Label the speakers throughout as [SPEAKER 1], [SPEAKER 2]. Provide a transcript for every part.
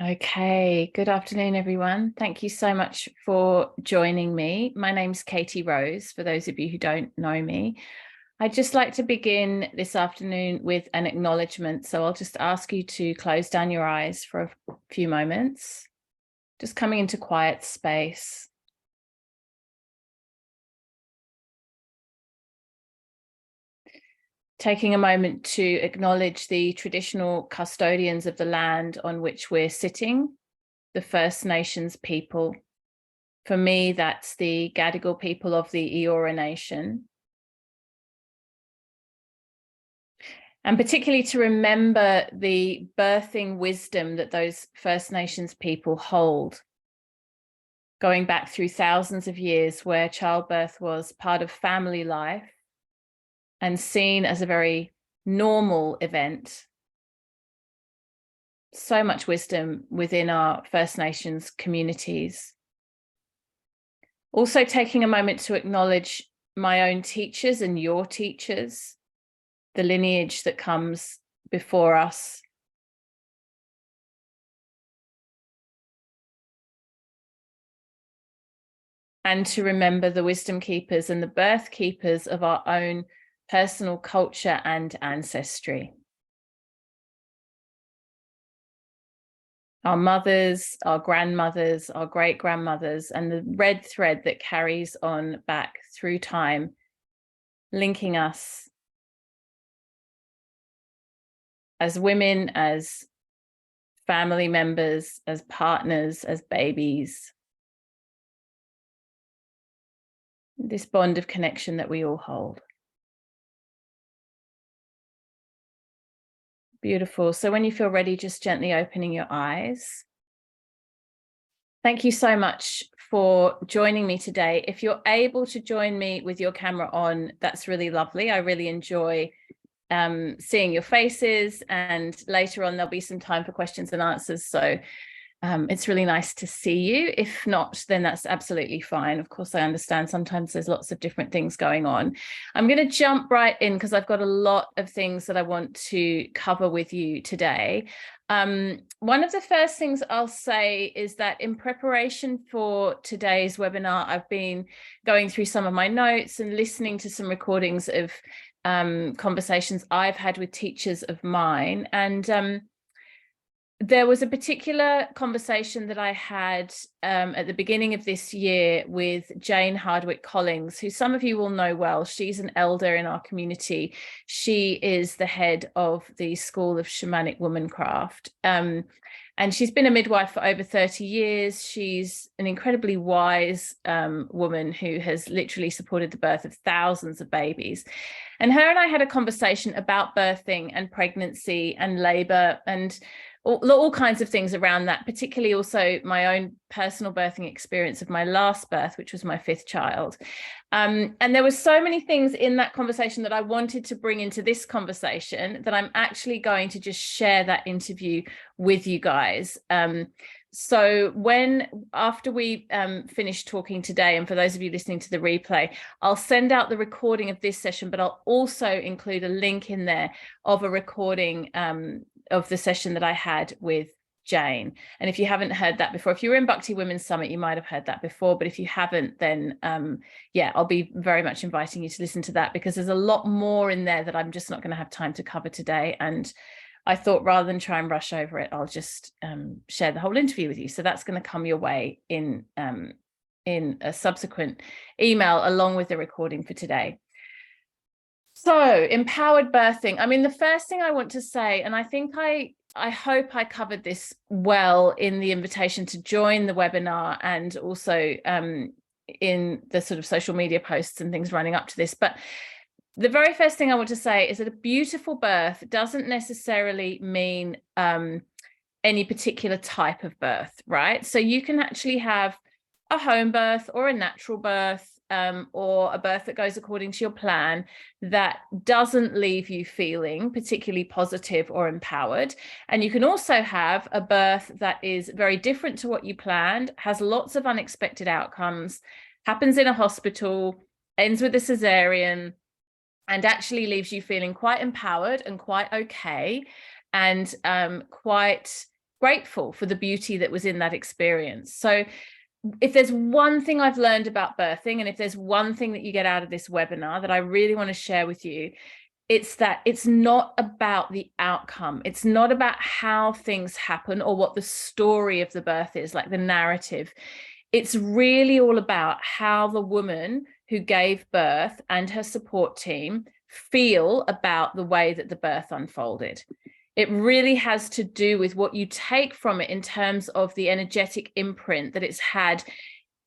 [SPEAKER 1] Okay, good afternoon, everyone. Thank you so much for joining me. My name's Katie Rose, for those of you who don't know me. I'd just like to begin this afternoon with an acknowledgement. So I'll just ask you to close down your eyes for a few moments, just coming into quiet space. Taking a moment to acknowledge the traditional custodians of the land on which we're sitting, the First Nations people. For me, that's the Gadigal people of the Eora Nation. And particularly to remember the birthing wisdom that those First Nations people hold, going back through thousands of years where childbirth was part of family life and seen as a very normal event. So much wisdom within our First Nations communities. Also taking a moment to acknowledge my own teachers and your teachers, the lineage that comes before us. And to remember the wisdom keepers and the birth keepers of our own personal culture and ancestry. Our mothers, our grandmothers, our great-grandmothers, and the red thread that carries on back through time, linking us as women, as family members, as partners, as babies. This bond of connection that we all hold. Beautiful. So when you feel ready, just gently opening your eyes. Thank you so much for joining me today. If you're able to join me with your camera on, that's really lovely. I really enjoy seeing your faces, and later on there'll be some time for questions and answers. So it's really nice to see you. If not, then that's absolutely fine. Of course, I understand sometimes there's lots of different things going on. I'm going to jump right in because I've got a lot of things that I want to cover with you today. One of the first things I'll say is that in preparation for today's webinar, I've been going through some of my notes and listening to some recordings of conversations I've had with teachers of mine. And there was a particular conversation that I had at the beginning of this year with Jane Hardwick Collins, who some of you will know well. She's an elder in our community. She is the head of the School of Shamanic Womancraft. And she's been a midwife for over 30 years. She's an incredibly wise woman who has literally supported the birth of thousands of babies. And her and I had a conversation about birthing and pregnancy and labor and all kinds of things around that, particularly also my own personal birthing experience of my last birth, which was my 5th child. And there were so many things in that conversation that I wanted to bring into this conversation that I'm actually going to just share that interview with you guys. So after we finish talking today, and for those of you listening to the replay, I'll send out the recording of this session, but I'll also include a link in there of a recording of the session that I had with Jane. And if you haven't heard that before, if you were in Bhakti Women's Summit, you might have heard that before, but if you haven't, then yeah, I'll be very much inviting you to listen to that, because there's a lot more in there that I'm just not going to have time to cover today. And I thought rather than try and rush over it, I'll just share the whole interview with you. So that's going to come your way in a subsequent email along with the recording for today. So empowered birthing. I mean, the first thing I want to say, and I think I hope I covered this well in the invitation to join the webinar, and also in the sort of social media posts and things running up to this. But the very first thing I want to say is that a beautiful birth doesn't necessarily mean any particular type of birth, right? So you can actually have a home birth or a natural birth, or a birth that goes according to your plan that doesn't leave you feeling particularly positive or empowered. And you can also have a birth that is very different to what you planned, has lots of unexpected outcomes, happens in a hospital, ends with a cesarean, and actually leaves you feeling quite empowered and quite okay, and quite grateful for the beauty that was in that experience. So if there's one thing I've learned about birthing, and if there's one thing that you get out of this webinar that I really want to share with you, it's that it's not about the outcome. It's not about how things happen or what the story of the birth is, like the narrative. It's really all about how the woman who gave birth and her support team feel about the way that the birth unfolded. It really has to do with what you take from it in terms of the energetic imprint that it's had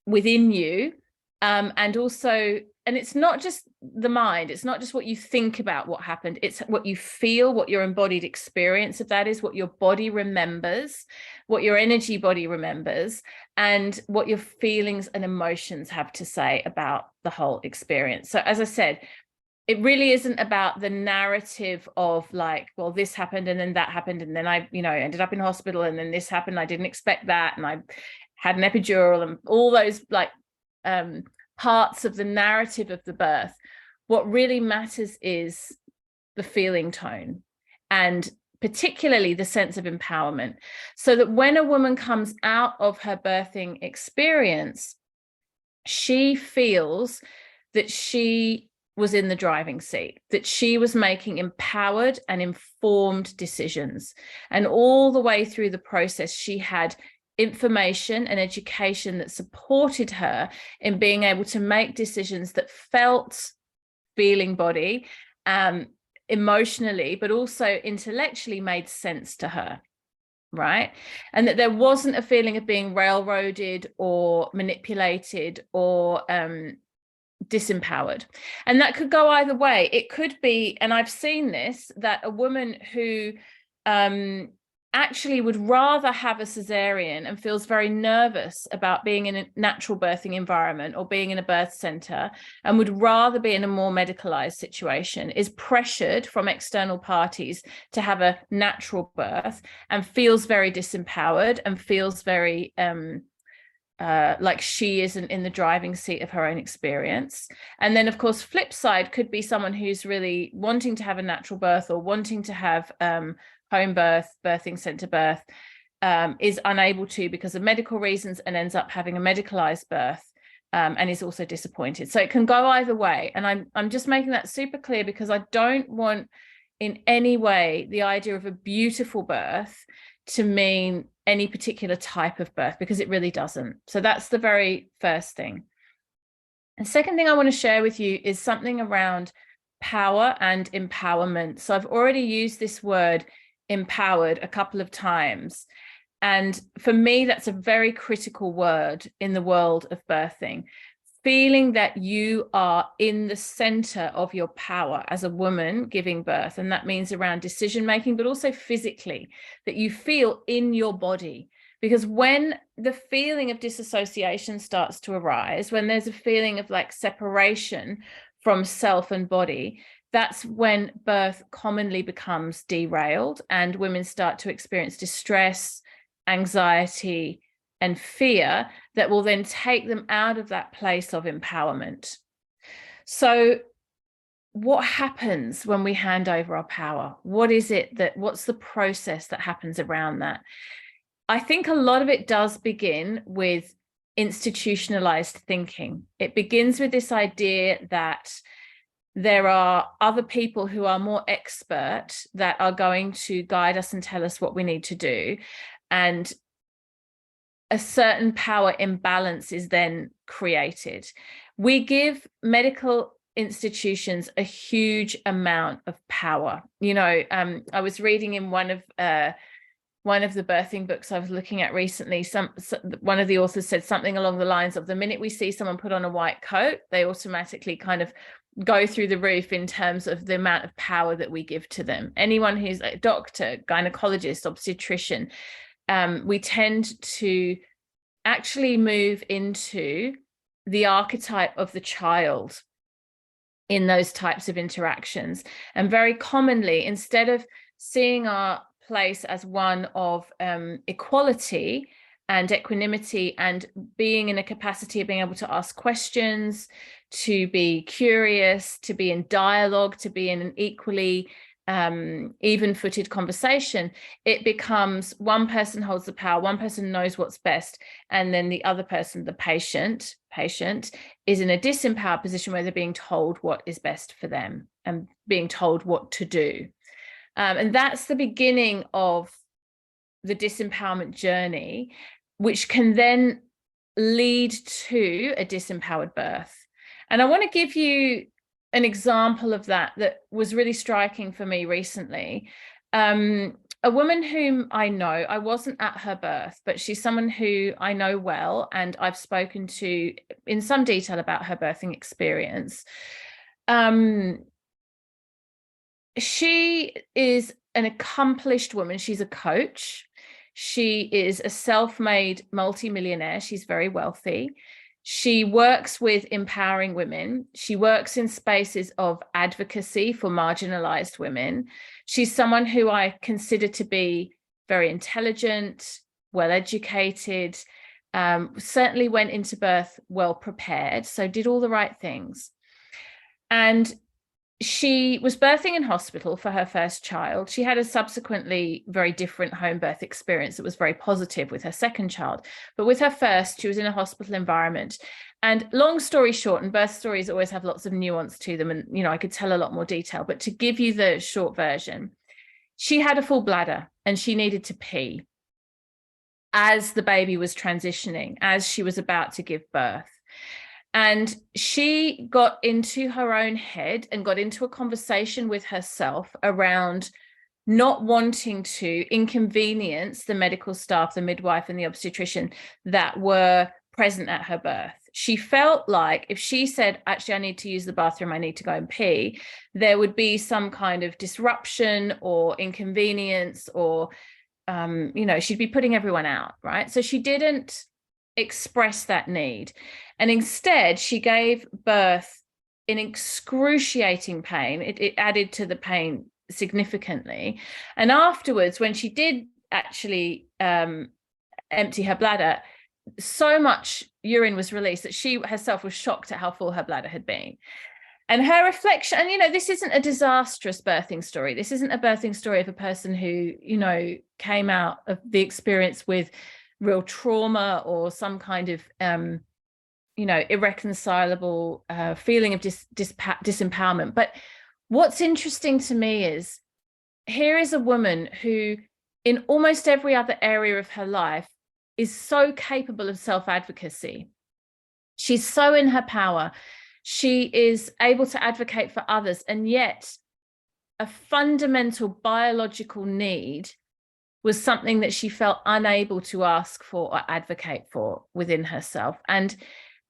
[SPEAKER 1] within you. And also, and it's not just the mind, it's not just what you think about what happened, it's what you feel, what your embodied experience of that is, what your body remembers, what your energy body remembers, and what your feelings and emotions have to say about the whole experience. So as I said, it really isn't about the narrative of like, well, this happened and then that happened and then I, ended up in hospital and then this happened, I didn't expect that, and I had an epidural, and all those like parts of the narrative of the birth. What really matters is the feeling tone, and particularly the sense of empowerment, so that when a woman comes out of her birthing experience, she feels that she was in the driving seat, that she was making empowered and informed decisions. And all the way through the process, she had information and education that supported her in being able to make decisions that felt, feeling body, emotionally, but also intellectually made sense to her, right? And that there wasn't a feeling of being railroaded or manipulated or disempowered. And that could go either way. It could be, and I've seen this, that a woman who actually would rather have a cesarean and feels very nervous about being in a natural birthing environment or being in a birth center, and would rather be in a more medicalized situation, is pressured from external parties to have a natural birth and feels very disempowered and feels very like she isn't in the driving seat of her own experience. And then of course, flip side could be someone who's really wanting to have a natural birth or wanting to have home birth, birthing center birth, is unable to because of medical reasons and ends up having a medicalized birth, and is also disappointed. So it can go either way. And I'm just making that super clear because I don't want in any way the idea of a beautiful birth to mean any particular type of birth, because it really doesn't. So that's the very first thing. And second thing I want to share with you is something around power and empowerment. So I've already used this word empowered a couple of times. And for me, that's a very critical word in the world of birthing. Feeling that you are in the center of your power as a woman giving birth. And that means around decision making, but also physically, that you feel in your body. Because when the feeling of disassociation starts to arise, when there's a feeling of like separation from self and body, that's when birth commonly becomes derailed and women start to experience distress, anxiety, and fear that will then take them out of that place of empowerment. So what happens when we hand over our power? What's the process that happens around that? I think a lot of it does begin with institutionalized thinking. It begins with this idea that there are other people who are more expert that are going to guide us and tell us what we need to do. And a certain power imbalance is then created. We give medical institutions a huge amount of power. I was reading in one of the birthing books I was looking at recently, one of the authors said something along the lines of, the minute we see someone put on a white coat, they automatically kind of go through the roof in terms of the amount of power that we give to them. Anyone who's a doctor, gynecologist, obstetrician, we tend to actually move into the archetype of the child in those types of interactions. And very commonly, instead of seeing our place as one of equality and equanimity and being in a capacity of being able to ask questions, to be curious, to be in dialogue, to be in an equally even-footed conversation, it becomes one person holds the power, one person knows what's best, and then the other person, the patient is in a disempowered position where they're being told what is best for them and being told what to do. And that's the beginning of the disempowerment journey, which can then lead to a disempowered birth. And I want to give you an example of that was really striking for me recently. A woman whom I know, I wasn't at her birth, but she's someone who I know well, and I've spoken to in some detail about her birthing experience. She is an accomplished woman. She's a coach. She is a self-made multimillionaire. She's very wealthy. She works with empowering women. She works in spaces of advocacy for marginalized women. She's someone who I consider to be very intelligent, well-educated, certainly went into birth well prepared, so did all the right things. And she was birthing in hospital for her first child. She had a subsequently very different home birth experience that was very positive with her second child. But with her first, she was in a hospital environment. And long story short, and birth stories always have lots of nuance to them. And, I could tell a lot more detail. But to give you the short version, she had a full bladder and she needed to pee as the baby was transitioning, as she was about to give birth. And she got into her own head and got into a conversation with herself around not wanting to inconvenience the medical staff, the midwife and the obstetrician that were present at her birth. She felt like if she said, actually, I need to use the bathroom, I need to go and pee, there would be some kind of disruption or inconvenience or, she'd be putting everyone out, right? So she didn't express that need. And instead, she gave birth in excruciating pain. It added to the pain significantly. And afterwards, when she did actually empty her bladder, so much urine was released that she herself was shocked at how full her bladder had been. And her reflection, and this isn't a disastrous birthing story. This isn't a birthing story of a person who, came out of the experience with real trauma or some kind of irreconcilable feeling of disempowerment. But what's interesting to me is here is a woman who in almost every other area of her life is so capable of self-advocacy. She's so in her power. She is able to advocate for others, and yet a fundamental biological need was something that she felt unable to ask for or advocate for within herself. And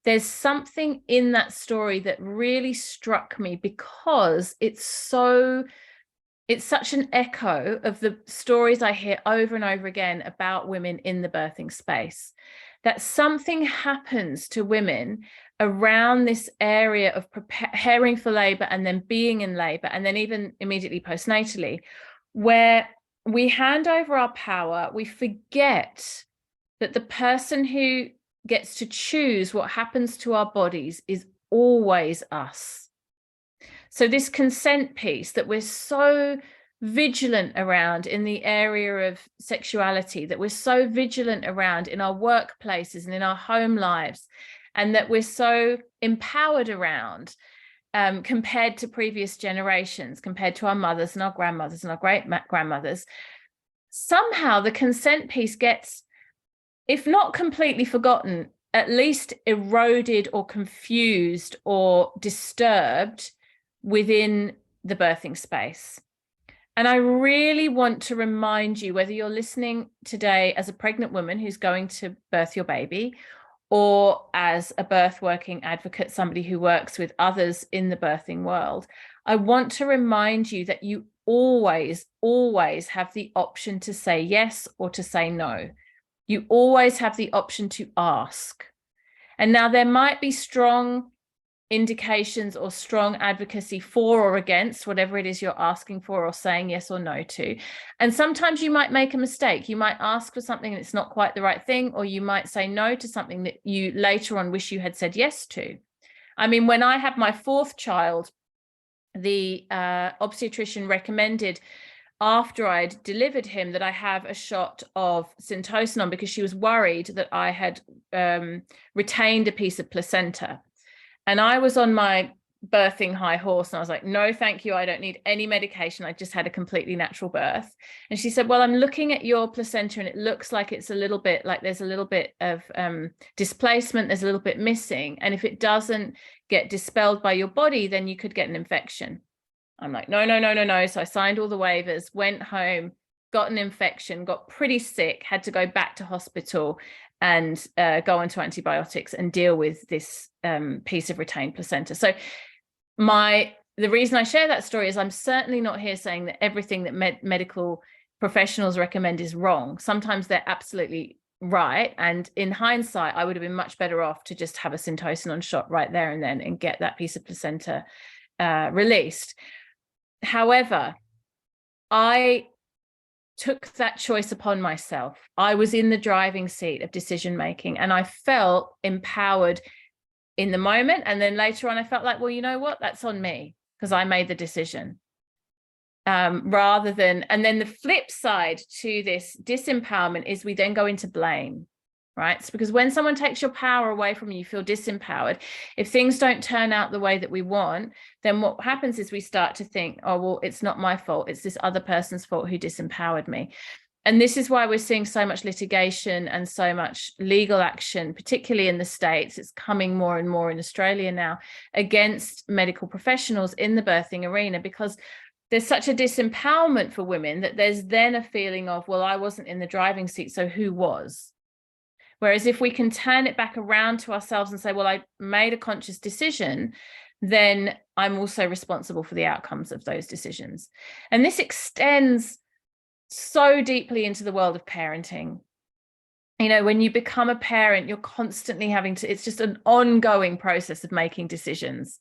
[SPEAKER 1] there's something in that story that really struck me because it's such an echo of the stories I hear over and over again about women in the birthing space, that something happens to women around this area of preparing for labor and then being in labor and then even immediately postnatally, where we hand over our power. We forget that the person who gets to choose what happens to our bodies is always us. So this consent piece that we're so vigilant around in the area of sexuality, that we're so vigilant around in our workplaces and in our home lives, and that we're so empowered around, compared to previous generations, compared to our mothers and our grandmothers and our great-grandmothers, somehow the consent piece gets, if not completely forgotten, at least eroded or confused or disturbed within the birthing space. And I really want to remind you, whether you're listening today as a pregnant woman who's going to birth your baby, or as a birth working advocate, somebody who works with others in the birthing world, I want to remind you that you always, always have the option to say yes or to say no. You always have the option to ask. And now there might be strong indications or strong advocacy for or against whatever it is you're asking for or saying yes or no to. And sometimes you might make a mistake. You might ask for something and it's not quite the right thing, or you might say no to something that you later on wish you had said yes to. I mean, when I had my fourth child, the obstetrician recommended, after I'd delivered him, that I have a shot of Syntocinon, because she was worried that I had retained a piece of placenta. And I was on my birthing high horse, and I was like, no, thank you. I don't need any medication. I just had a completely natural birth. And she said, well, I'm looking at your placenta and it looks like it's a little bit, like there's a little bit of displacement. There's a little bit missing. And if it doesn't get dispelled by your body, then you could get an infection. I'm like, no, no, no, no, no. So I signed all the waivers, went home, got an infection, got pretty sick, had to go back to hospital and go onto antibiotics and deal with this piece of retained placenta. So the reason I share that story is I'm certainly not here saying that everything that medical professionals recommend is wrong. Sometimes they're absolutely right. And in hindsight, I would have been much better off to just have a Syntocinon shot right there and then and get that piece of placenta released. However, I took that choice upon myself. I was in the driving seat of decision making, and I felt empowered in the moment. And then later on, I felt like, well, you know what? That's on me because I made the decision. Rather than, and then the flip side to this disempowerment is we then go into blame, right? It's because when someone takes your power away from you, you feel disempowered. If things don't turn out the way that we want, then what happens is we start to think, oh, well, it's not my fault. It's this other person's fault who disempowered me. And this is why we're seeing so much litigation and so much legal action, particularly in the States. It's coming more and more in Australia now against medical professionals in the birthing arena, because there's such a disempowerment for women that there's then a feeling of, well, I wasn't in the driving seat, so who was? Whereas if we can turn it back around to ourselves and say, well, I made a conscious decision, then I'm also responsible for the outcomes of those decisions. And this extends so deeply into the world of parenting. You know, when you become a parent, you're constantly having to, it's just an ongoing process of making decisions.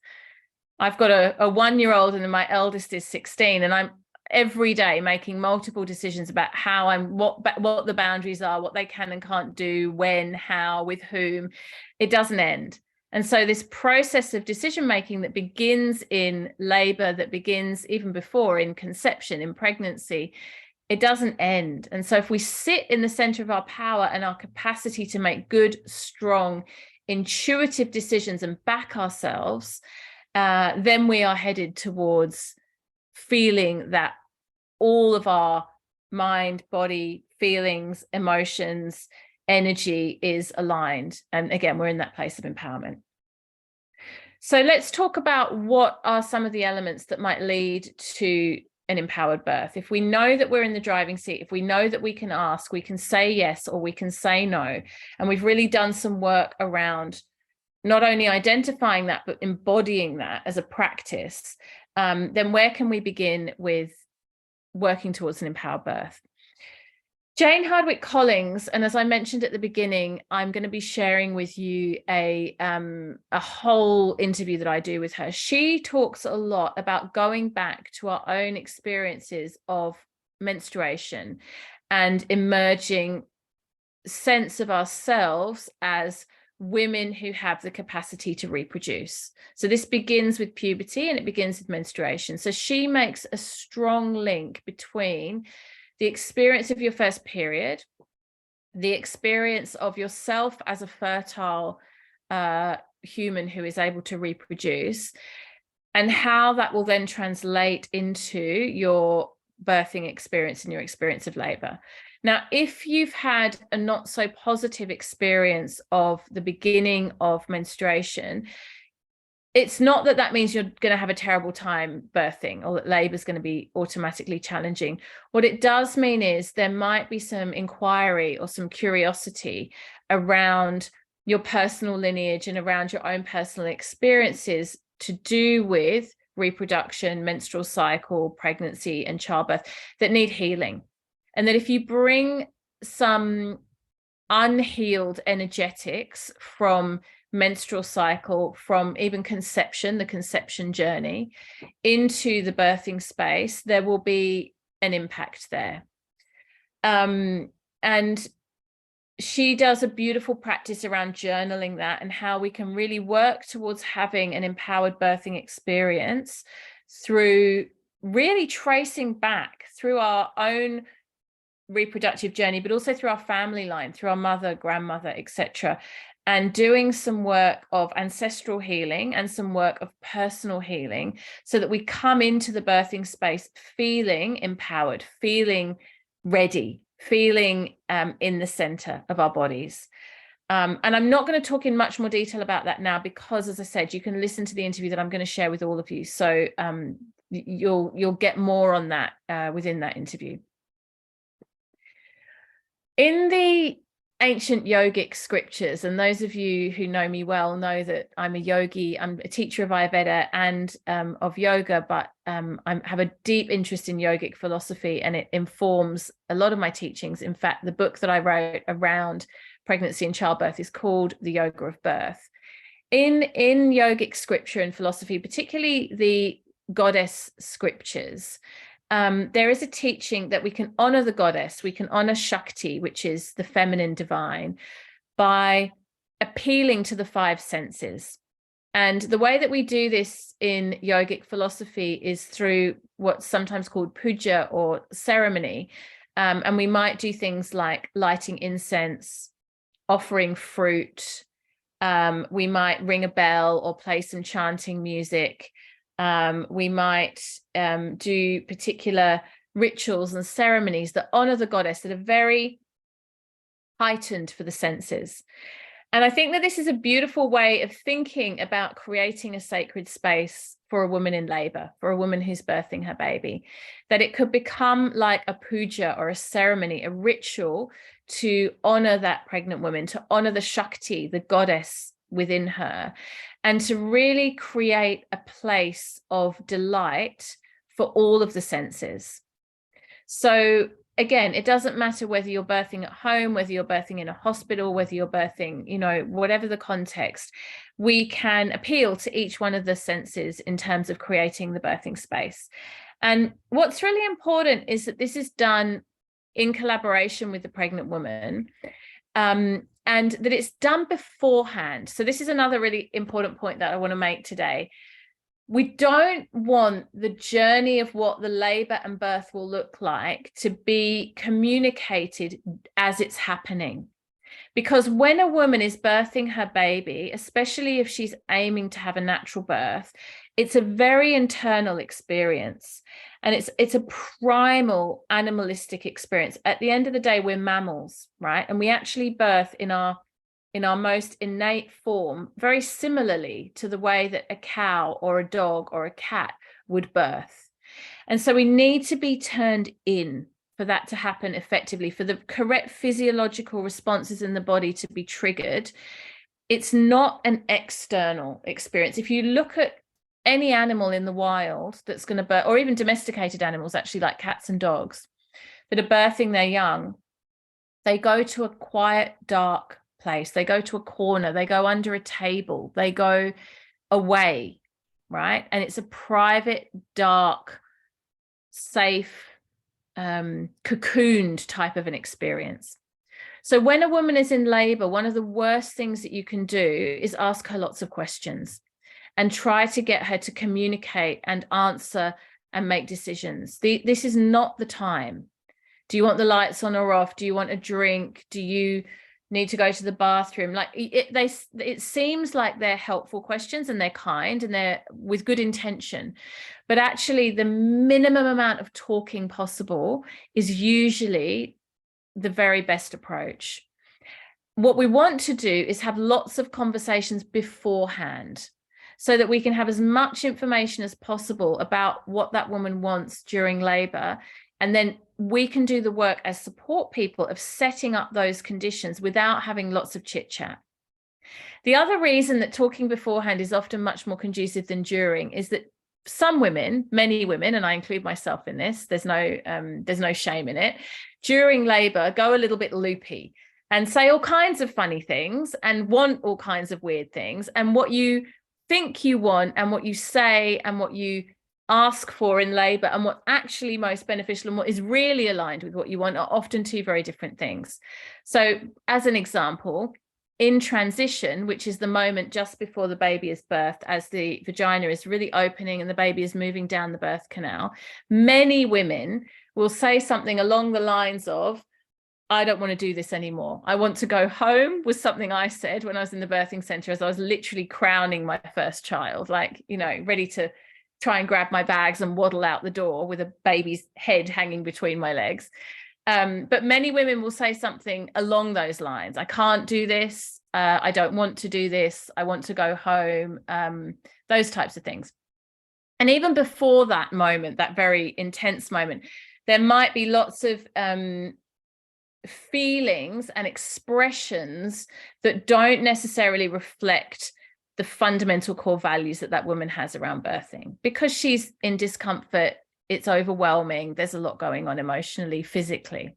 [SPEAKER 1] I've got a 1-year-old and my eldest is 16, and I'm every day making multiple decisions about how what the boundaries are, what they can and can't do, when, how, with whom. It doesn't end. And so this process of decision making that begins in labor, that begins even before in conception, in pregnancy, it doesn't end. And so if we sit in the center of our power and our capacity to make good, strong, intuitive decisions and back ourselves, then we are headed towards feeling that all of our mind, body, feelings, emotions, energy is aligned. And again, we're in that place of empowerment. So let's talk about what are some of the elements that might lead to an empowered birth. If we know that we're in the driving seat, if we know that we can ask, we can say yes, or we can say no, and we've really done some work around not only identifying that, but embodying that as a practice, then where can we begin with working towards an empowered birth? Jane Hardwicke Collins, and as I mentioned at the beginning, I'm going to be sharing with you a whole interview that I do with her. She talks a lot about going back to our own experiences of menstruation and emerging sense of ourselves as women who have the capacity to reproduce. So this begins with puberty and it begins with menstruation. So she makes a strong link between the experience of your first period, the experience of yourself as a fertile human who is able to reproduce, and how that will then translate into your birthing experience and your experience of labor. Now, if you've had a not so positive experience of the beginning of menstruation, it's not that that means you're going to have a terrible time birthing or that labor is going to be automatically challenging. What it does mean is there might be some inquiry or some curiosity around your personal lineage and around your own personal experiences to do with reproduction, menstrual cycle, pregnancy, and childbirth that need healing. And that if you bring some unhealed energetics from menstrual cycle, from even conception, the conception journey, into the birthing space, there will be an impact there. And she does a beautiful practice around journaling that and how we can really work towards having an empowered birthing experience through really tracing back through our own reproductive journey, but also through our family line, through our mother, grandmother, etc., and doing some work of ancestral healing and some work of personal healing, so that we come into the birthing space feeling empowered, feeling ready, feeling in the center of our bodies. And I'm not going to talk in much more detail about that now, because, as I said, you can listen to the interview that I'm going to share with all of you. So you'll get more on that within that interview. In the ancient yogic scriptures, and those of you who know me well know that I'm a yogi, I'm a teacher of Ayurveda and of yoga, but I have a deep interest in yogic philosophy, and it informs a lot of my teachings. In fact, the book that I wrote around pregnancy and childbirth is called The Yoga of Birth. In yogic scripture and philosophy, particularly the goddess scriptures, there is a teaching that we can honor the goddess, we can honor Shakti, which is the feminine divine, by appealing to the five senses. And the way that we do this in yogic philosophy is through what's sometimes called puja, or ceremony. And we might do things like lighting incense, offering fruit. We might ring a bell or play some chanting music. We might do particular rituals and ceremonies that honor the goddess, that are very heightened for the senses. And I think that this is a beautiful way of thinking about creating a sacred space for a woman in labor, for a woman who's birthing her baby, that it could become like a puja or a ceremony, a ritual to honor that pregnant woman, to honor the Shakti, the goddess within her, and to really create a place of delight for all of the senses. So again, it doesn't matter whether you're birthing at home, whether you're birthing in a hospital, whether you're birthing, you know, whatever the context, we can appeal to each one of the senses in terms of creating the birthing space. And what's really important is that this is done in collaboration with the pregnant woman, and that it's done beforehand. So this is another really important point that I want to make today. We don't want the journey of what the labor and birth will look like to be communicated as it's happening. Because when a woman is birthing her baby, especially if she's aiming to have a natural birth, it's a very internal experience. And it's a primal animalistic experience. At the end of the day, we're mammals, right? And we actually birth in our most innate form, very similarly to the way that a cow or a dog or a cat would birth. And so we need to be turned in for that to happen effectively, for the correct physiological responses in the body to be triggered. It's not an external experience. If you look at any animal in the wild that's going to birth, or even domesticated animals, actually, like cats and dogs that are birthing their young, they go to a quiet, dark place. They go to a corner, they go under a table, they go away, right? And it's a private, dark, safe, cocooned type of an experience. So when a woman is in labor, one of the worst things that you can do is ask her lots of questions and try to get her to communicate and answer and make decisions. This is not the time. Do you want the lights on or off? Do you want a drink? Do you need to go to the bathroom? Like it seems like they're helpful questions and they're kind and they're with good intention, but actually the minimum amount of talking possible is usually the very best approach. What we want to do is have lots of conversations beforehand, so that we can have as much information as possible about what that woman wants during labor. And then we can do the work as support people of setting up those conditions without having lots of chit chat. The other reason that talking beforehand is often much more conducive than during is that some women, many women, and I include myself in this, there's no shame in it, during labor go a little bit loopy and say all kinds of funny things and want all kinds of weird things. And what you think you want and what you say and what you ask for in labor and what's actually most beneficial and what is really aligned with what you want are often two very different things. So as an example, in transition, which is the moment just before the baby is birthed, as the vagina is really opening and the baby is moving down the birth canal, many women will say something along the lines of, I don't want to do this anymore. I want to go home, was something I said when I was in the birthing center, as I was literally crowning my first child, like, you know, ready to try and grab my bags and waddle out the door with a baby's head hanging between my legs. But many women will say something along those lines. I can't do this. I don't want to do this. I want to go home. Those types of things. And even before that moment, that very intense moment, there might be lots of feelings and expressions that don't necessarily reflect the fundamental core values that that woman has around birthing. Because she's in discomfort, it's overwhelming, there's a lot going on emotionally, physically.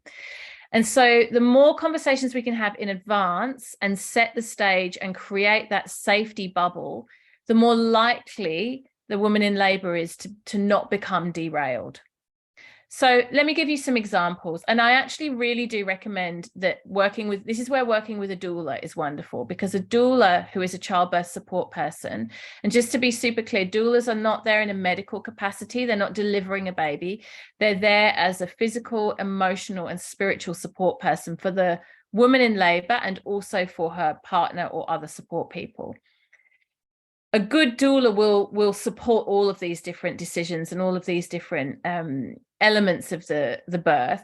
[SPEAKER 1] And so the more conversations we can have in advance and set the stage and create that safety bubble, the more likely the woman in labor is to not become derailed. So let me give you some examples. And I actually really do recommend that this is where working with a doula is wonderful, because a doula who is a childbirth support person, and just to be super clear, doulas are not there in a medical capacity. They're not delivering a baby. They're there as a physical, emotional, and spiritual support person for the woman in labor and also for her partner or other support people. A good doula will support all of these different decisions and all of these different elements of the birth,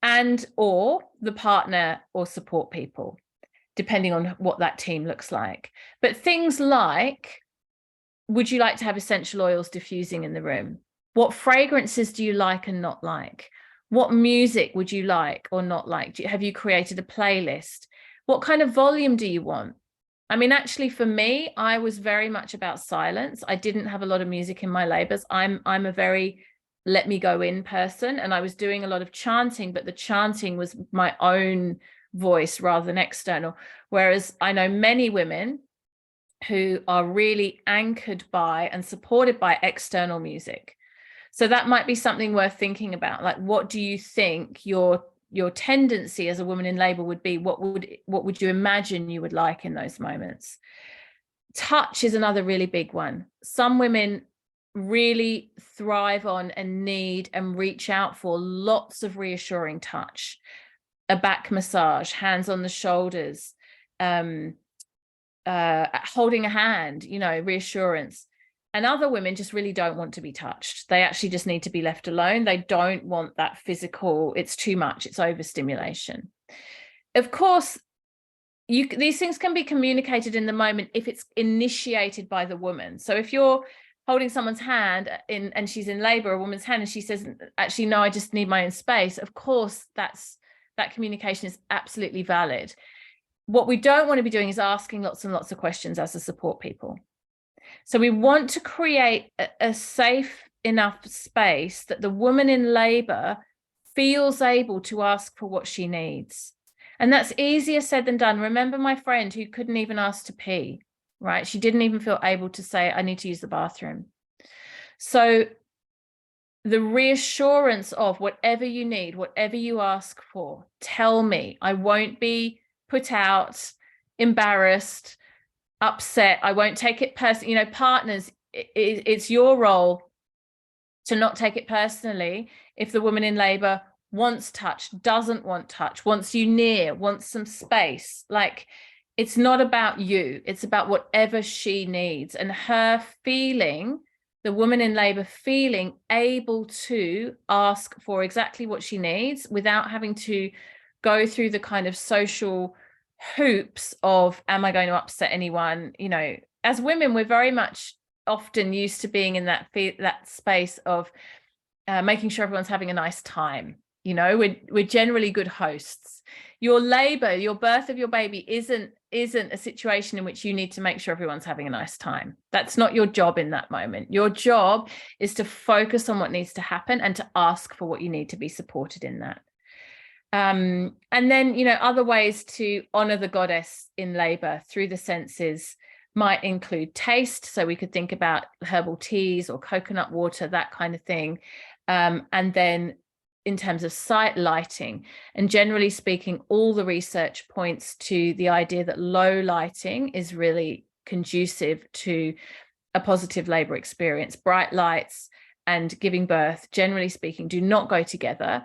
[SPEAKER 1] and or the partner or support people, depending on what that team looks like. But things like, would you like to have essential oils diffusing in the room? What fragrances do you like and not like? What music would you like or not like? Have you created a playlist? What kind of volume do you want? I mean, actually, for me, I was very much about silence. I didn't have a lot of music in my labors. I'm a very let me go in person, and I was doing a lot of chanting, but the chanting was my own voice rather than external. Whereas I know many women who are really anchored by and supported by external music. So that might be something worth thinking about. Like, what do you think your tendency as a woman in labor would be? What would you imagine you would like in those moments? Touch is another really big one. Some women really thrive on and need and reach out for lots of reassuring touch, a back massage, hands on the shoulders, holding a hand, you know, reassurance. And other women just really don't want to be touched. They actually just need to be left alone. They don't want that physical, it's too much, it's overstimulation. Of course, these things can be communicated in the moment if it's initiated by the woman. So if you're holding someone's hand and she's in labor, a woman's hand, and she says, actually, no, I just need my own space. Of course, that communication is absolutely valid. What we don't want to be doing is asking lots and lots of questions as a support people. So we want to create a safe enough space that the woman in labor feels able to ask for what she needs. And that's easier said than done. Remember my friend who couldn't even ask to pee, right? She didn't even feel able to say, I need to use the bathroom. So the reassurance of whatever you need, whatever you ask for, tell me. I won't be put out, embarrassed, upset. I won't take it personally. You know, partners, it's your role to not take it personally if the woman in labor wants touch, doesn't want touch, wants you near, wants some space. Like, it's not about you. It's about whatever she needs. And her feeling, the woman in labor feeling able to ask for exactly what she needs without having to go through the kind of social hoops of, am I going to upset anyone? You know, as women, we're very much often used to being in that space of making sure everyone's having a nice time. You know, we're generally good hosts. Your labor, your birth of your baby isn't a situation in which you need to make sure everyone's having a nice time. That's not your job in that moment. Your job is to focus on what needs to happen and to ask for what you need to be supported in that. And then, you know, other ways to honor the goddess in labor through the senses might include taste. So we could think about herbal teas or coconut water, that kind of thing. And then in terms of sight, lighting. And generally speaking, all the research points to the idea that low lighting is really conducive to a positive labor experience. Bright lights and giving birth, generally speaking, do not go together.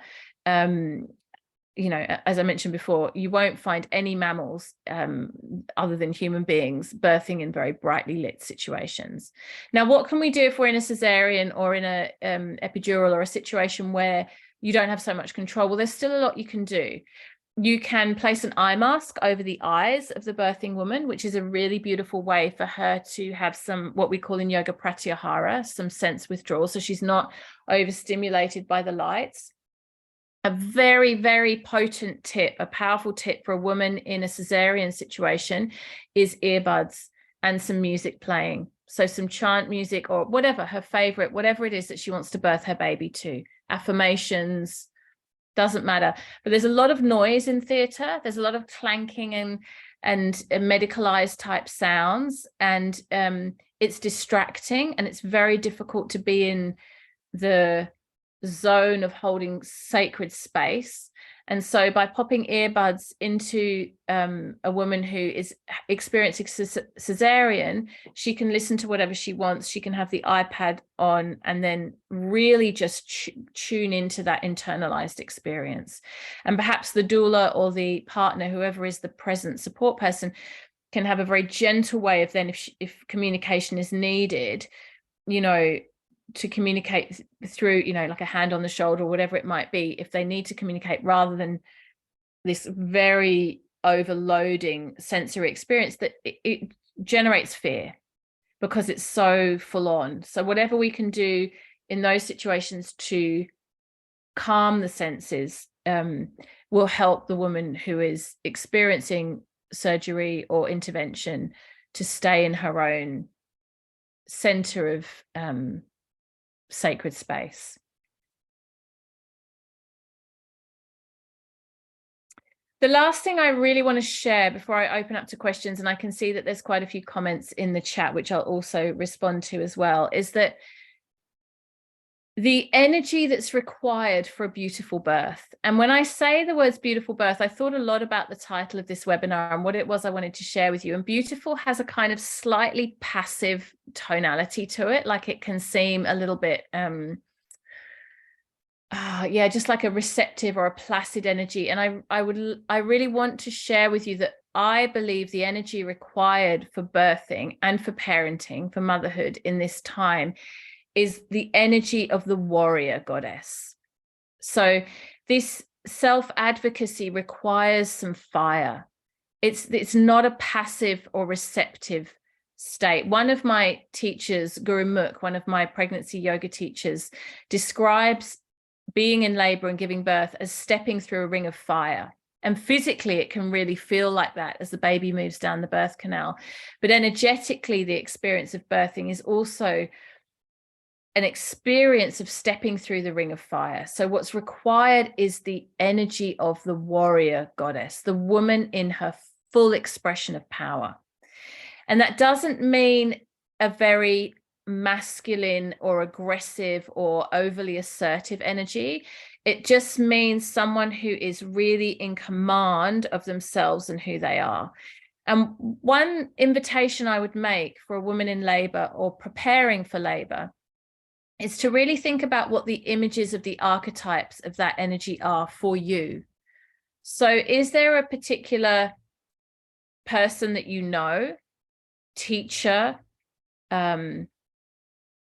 [SPEAKER 1] You know, as I mentioned before, you won't find any mammals other than human beings birthing in very brightly lit situations. Now, what can we do if we're in a cesarean or in a epidural, or a situation where you don't have so much control? Well, there's still a lot you can do. You can place an eye mask over the eyes of the birthing woman, which is a really beautiful way for her to have some, what we call in yoga, pratyahara, some sense withdrawal, so she's not overstimulated by the lights. A very, very potent tip, a powerful tip for a woman in a cesarean situation is earbuds and some music playing. So some chant music or whatever, her favorite, whatever it is that she wants to birth her baby to. Affirmations, doesn't matter. But there's a lot of noise in theatre. There's a lot of clanking and medicalized type sounds. And it's distracting, and it's very difficult to be in the zone of holding sacred space. And so by popping earbuds into a woman who is experiencing cesarean, she can listen to whatever she wants. She can have the iPad on and then really just tune into that internalized experience. And perhaps the doula or the partner, whoever is the present support person, can have a very gentle way of then, if communication is needed, you know, to communicate through, you know, like a hand on the shoulder or whatever it might be, if they need to communicate, rather than this very overloading sensory experience that it generates fear because it's so full on. So whatever we can do in those situations to calm the senses will help the woman who is experiencing surgery or intervention to stay in her own center of sacred space. The last thing I really want to share before I open up to questions, and I can see that there's quite a few comments in the chat, which I'll also respond to as well, is that the energy that's required for a beautiful birth. And when I say the words beautiful birth, I thought a lot about the title of this webinar and what it was I wanted to share with you. And beautiful has a kind of slightly passive tonality to it, like it can seem a little bit, yeah, just like a receptive or a placid energy. And I really want to share with you that I believe the energy required for birthing and for parenting, for motherhood in this time, is the energy of the warrior goddess. So this self-advocacy requires some fire. It's not a passive or receptive state. One of my teachers, Guru Mukh, one of my pregnancy yoga teachers, describes being in labor and giving birth as stepping through a ring of fire. And physically, it can really feel like that as the baby moves down the birth canal. But energetically, the experience of birthing is also an experience of stepping through the ring of fire. So what's required is the energy of the warrior goddess, the woman in her full expression of power. And that doesn't mean a very masculine or aggressive or overly assertive energy. It just means someone who is really in command of themselves and who they are. And one invitation I would make for a woman in labor or preparing for labor is to really think about what the images of the archetypes of that energy are for you. So is there a particular person that you know, teacher, a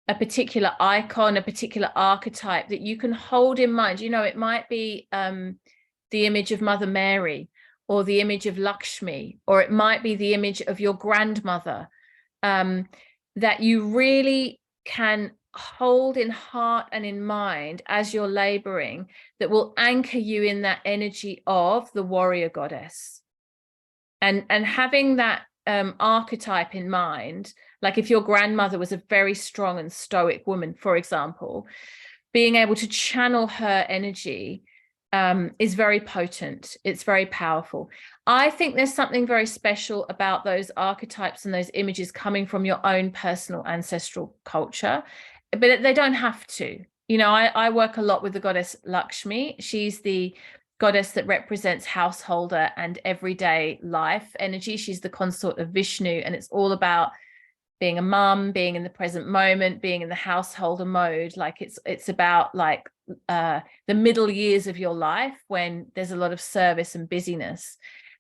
[SPEAKER 1] particular icon, a particular archetype that you can hold in mind? You know, it might be the image of Mother Mary, or the image of Lakshmi, or it might be the image of your grandmother, that you really can hold in heart and in mind as you're laboring, that will anchor you in that energy of the warrior goddess. And having that archetype in mind, like if your grandmother was a very strong and stoic woman, for example, being able to channel her energy is very potent. It's very powerful. I think there's something very special about those archetypes and those images coming from your own personal ancestral culture, but they don't have to. you know, I work a lot with the goddess Lakshmi. She's the goddess that represents householder and everyday life energy. She's the consort of Vishnu, and it's all about being a mum, being in the present moment, being in the householder mode. Like it's about like the middle years of your life when there's a lot of service and busyness.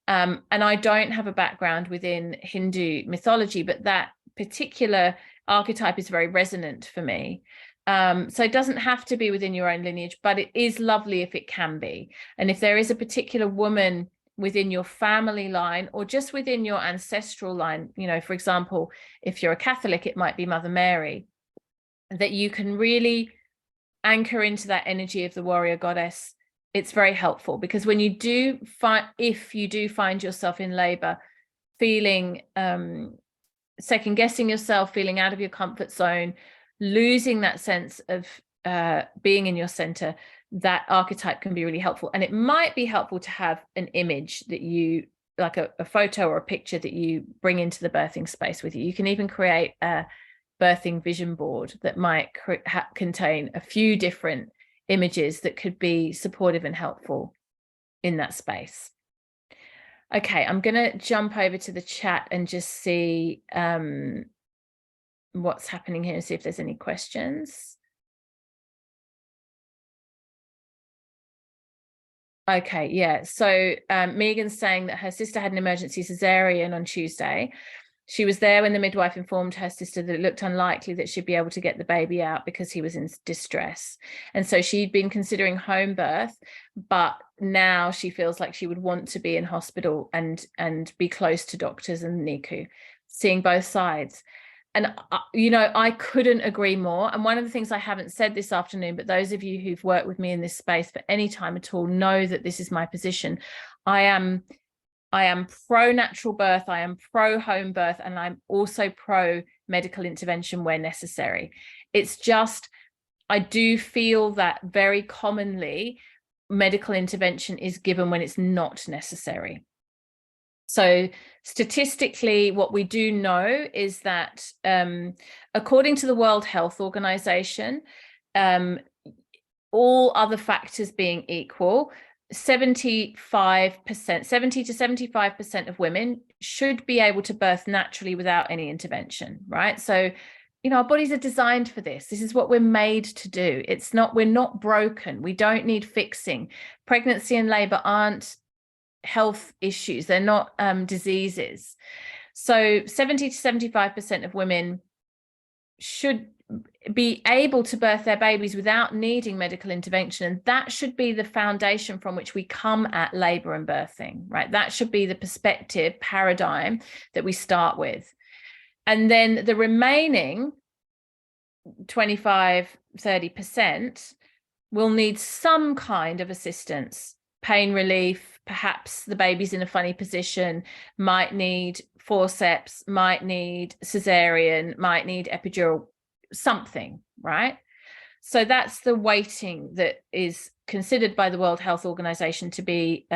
[SPEAKER 1] And I don't have a background within Hindu mythology, but that particular archetype is very resonant for me. So it doesn't have to be within your own lineage, but it is lovely if it can be. And if there is a particular woman within your family line or just within your ancestral line, you know, for example, if you're a Catholic, it might be Mother Mary, that you can really anchor into that energy of the warrior goddess. It's very helpful, because when you do find, if you do find yourself in labor feeling second guessing yourself, feeling out of your comfort zone, losing that sense of being in your center, that archetype can be really helpful. And it might be helpful to have an image that you, like a photo or a picture that you bring into the birthing space with you. You can even create a birthing vision board that might contain a few different images that could be supportive and helpful in that space. Okay, I'm going to jump over to the chat and just see what's happening here and see if there's any questions. Okay, yeah. So Megan's saying that her sister had an emergency cesarean on Tuesday. She was there when the midwife informed her sister that it looked unlikely that she'd be able to get the baby out because he was in distress. And so she'd been considering home birth, but now she feels like she would want to be in hospital and be close to doctors and NICU, seeing both sides. And, you know, I couldn't agree more. And one of the things I haven't said this afternoon, but those of you who've worked with me in this space for any time at all know that this is my position. I am pro natural birth, I am pro home birth, and I'm also pro medical intervention where necessary. It's just, I do feel that very commonly medical intervention is given when it's not necessary. So statistically, what we do know is that according to the World Health Organization, all other factors being equal, 70 to 75% of women should be able to birth naturally without any intervention, right? So, you know, our bodies are designed for this. This is what we're made to do. It's not, we're not broken. We don't need fixing. Pregnancy and labor aren't health issues. They're not diseases. So 70 to 75% of women should be able to birth their babies without needing medical intervention. And that should be the foundation from which we come at labor and birthing, right? That should be the perspective paradigm that we start with. And then the remaining 25, 30% will need some kind of assistance, pain relief, perhaps the baby's in a funny position, might need forceps, might need cesarean, might need epidural, something, right? So that's the weighting that is considered by the World Health Organization to be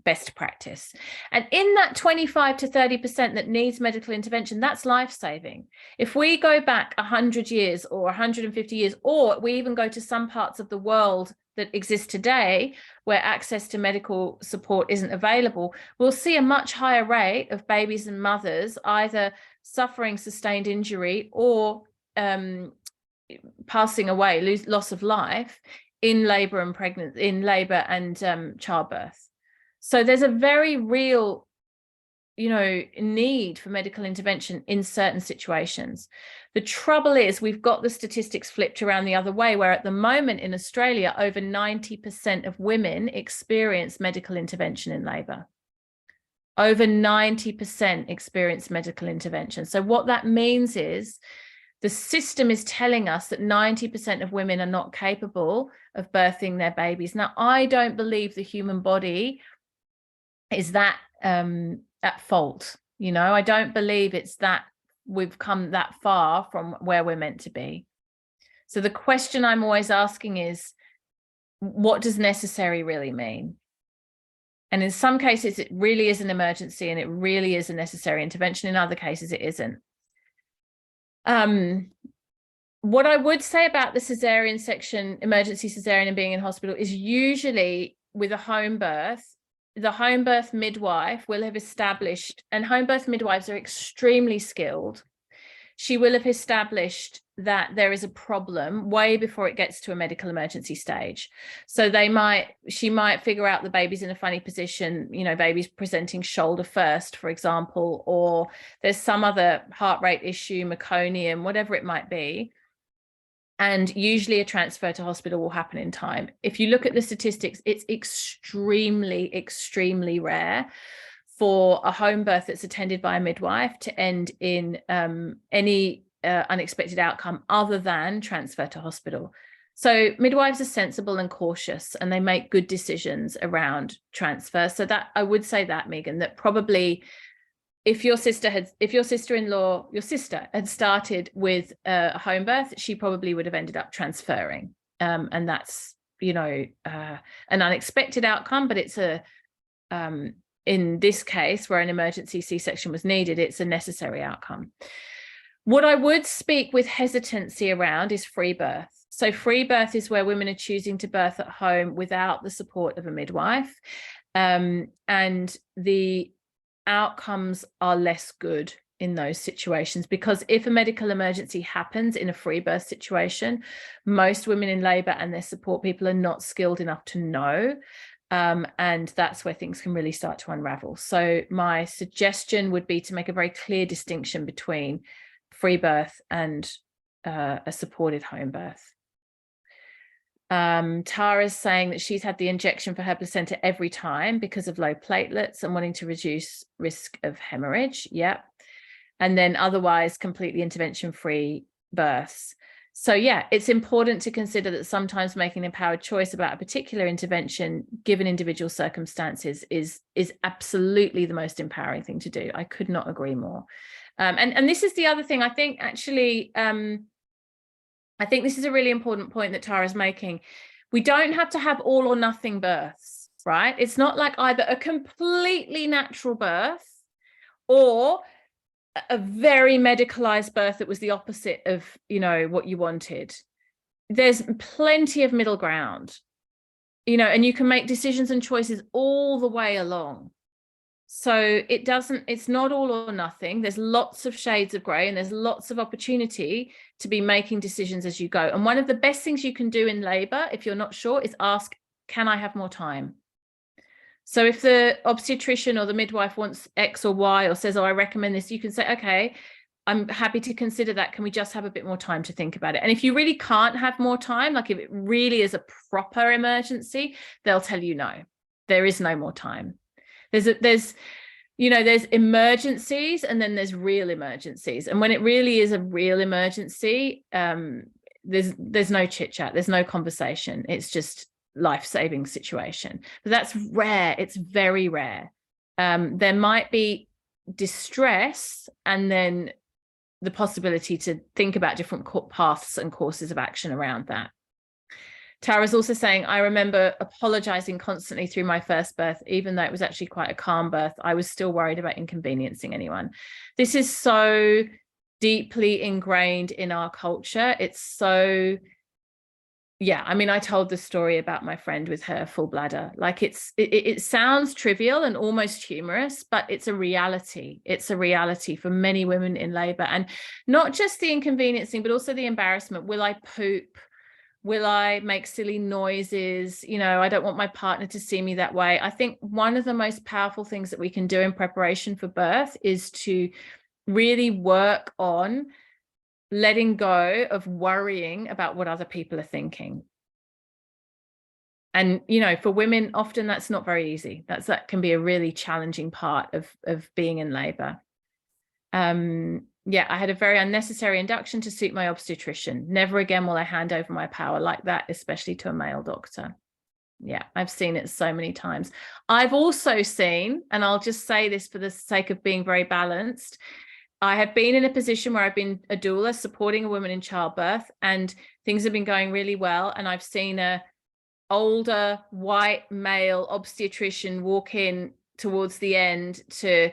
[SPEAKER 1] best practice. And in that 25 to 30% that needs medical intervention, that's life-saving. If we go back 100 years or 150 years, or we even go to some parts of the world that exist today where access to medical support isn't available, we'll see a much higher rate of babies and mothers either suffering sustained injury or passing away, loss of life in labor and pregnancy, in labor and childbirth. So there's a very real, you know, need for medical intervention in certain situations. The trouble is we've got the statistics flipped around the other way, where at the moment in Australia, over 90% of women experience medical intervention in labor. Over 90% experience medical intervention. So what that means is the system is telling us that 90% of women are not capable of birthing their babies. Now, I don't believe the human body is that at fault. You know, I don't believe it's that we've come that far from where we're meant to be. So the question I'm always asking is, what does necessary really mean? And in some cases, it really is an emergency and it really is a necessary intervention. In other cases, it isn't. What I would say about the cesarean section, emergency cesarean and being in hospital, is usually with a home birth, the home birth midwife will have established, and home birth midwives are extremely skilled. She will have established that there is a problem way before it gets to a medical emergency stage. So she might figure out the baby's in a funny position, baby's presenting shoulder first, for example, or there's some other heart rate issue, meconium, whatever it might be. And usually a transfer to hospital will happen in time. If you look at the statistics, it's extremely, extremely rare for a home birth that's attended by a midwife to end in any unexpected outcome other than transfer to hospital. So midwives are sensible and cautious, and they make good decisions around transfer. So that I would say that, Megan, that probably if your sister had started with a home birth, she probably would have ended up transferring. And that's, an unexpected outcome, but it's in this case where an emergency C-section was needed, it's a necessary outcome. What I would speak with hesitancy around is free birth. So free birth is where women are choosing to birth at home without the support of a midwife. And the outcomes are less good in those situations, because if a medical emergency happens in a free birth situation, most women in labor and their support people are not skilled enough to know. And that's where things can really start to unravel. So my suggestion would be to make a very clear distinction between free birth and a supported home birth. Tara's saying that she's had the injection for her placenta every time because of low platelets and wanting to reduce risk of hemorrhage. Yep. And then otherwise completely intervention-free births. So yeah, it's important to consider that sometimes making an empowered choice about a particular intervention, given individual circumstances, is absolutely the most empowering thing to do. I could not agree more. And this is the other thing, I think, actually, I think this is a really important point that Tara's making. We don't have to have all or nothing births, right? It's not like either a completely natural birth or a very medicalized birth that was the opposite of, what you wanted. There's plenty of middle ground, and you can make decisions and choices all the way along. So it's not all or nothing. There's lots of shades of gray, and there's lots of opportunity to be making decisions as you go. And one of the best things you can do in labor, if you're not sure, is ask, can I have more time? So if the obstetrician or the midwife wants X or Y or says, oh, I recommend this, you can say, okay, I'm happy to consider that. Can we just have a bit more time to think about it? And if you really can't have more time, like if it really is a proper emergency, they'll tell you no, there is no more time. There's emergencies, and then there's real emergencies. And when it really is a real emergency, there's no chit chat, there's no conversation. It's just life-saving situation. But that's rare. It's very rare. There might be distress, and then the possibility to think about different paths and courses of action around that. Tara's also saying, I remember apologizing constantly through my first birth, even though it was actually quite a calm birth. I was still worried about inconveniencing anyone. This is so deeply ingrained in our culture. It's so, yeah, I mean, I told the story about my friend with her full bladder. Like it sounds trivial and almost humorous, but it's a reality. It's a reality for many women in labor, and not just the inconveniencing, but also the embarrassment. Will I poop? Will I make silly noises? I don't want my partner to see me that way. I think one of the most powerful things that we can do in preparation for birth is to really work on letting go of worrying about what other people are thinking. And, for women, often that's not very easy. That can be a really challenging part of being in labor. Yeah, I had a very unnecessary induction to suit my obstetrician. Never again will I hand over my power like that, especially to a male doctor. Yeah, I've seen it so many times. I've also seen, and I'll just say this for the sake of being very balanced, I have been in a position where I've been a doula supporting a woman in childbirth, and things have been going really well. And I've seen a older white male obstetrician walk in towards the end to